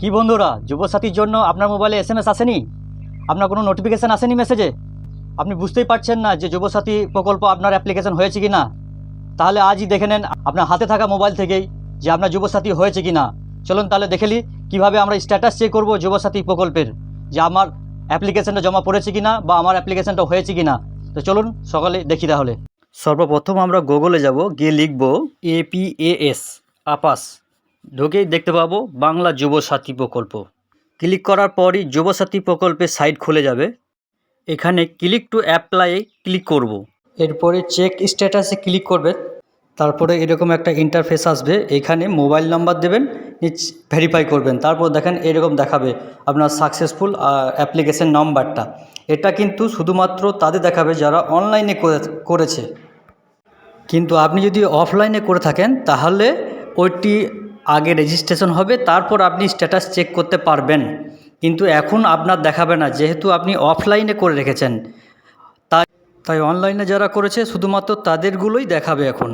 কি বন্ধুরা, যুবসাথীর জন্য আপনার মোবাইলে এসএমএস আসেনি? আপনার কোনো নোটিফিকেশান আসেনি মেসেজে? আপনি বুঝতেই পারছেন না যে যুবসাথী প্রকল্প আপনার অ্যাপ্লিকেশন হয়েছে কি না? তাহলে আজই দেখে নেন আপনার হাতে থাকা মোবাইল থেকেই যে আপনার যুবসাথী হয়েছে কি না। চলুন তাহলে দেখে নিই কীভাবে আমরা স্ট্যাটাস চেক করব যুবসাথী প্রকল্পের, যে আমার অ্যাপ্লিকেশানটা জমা পড়েছে কি না বা আমার অ্যাপ্লিকেশানটা হয়েছে কি না। তো চলুন সকালে দেখি তাহলে। সর্বপ্রথম আমরা গুগলে যাব, গিয়ে লিখব APAS আপাস। ঢুকেই দেখতে পাবো বাংলা যুবসাথী প্রকল্প। ক্লিক করার পরই যুবসাথী প্রকল্পের সাইট খুলে যাবে। এখানে ক্লিক টু অ্যাপ্লাই ক্লিক করব। এরপরে চেক স্ট্যাটাসে ক্লিক করবে। তারপরে এরকম একটা ইন্টারফেস আসবে, এখানে মোবাইল নাম্বার দেবেন, ভেরিফাই করবেন। তারপর দেখেন এরকম দেখাবে আপনার সাকসেসফুল অ্যাপ্লিকেশন নাম্বারটা। এটা কিন্তু শুধুমাত্র তাদের দেখাবে যারা অনলাইনে করেছে। কিন্তু আপনি যদি অফলাইনে করে থাকেন তাহলে ওইটি আগে রেজিস্ট্রেশন হবে, তারপর আপনি স্ট্যাটাস চেক করতে পারবেন। কিন্তু এখন আপনার দেখাবে না, যেহেতু আপনি অফলাইনে করে রেখেছেন। তাই অনলাইনে যারা করেছে শুধুমাত্র তাদেরগুলোই দেখাবে এখন।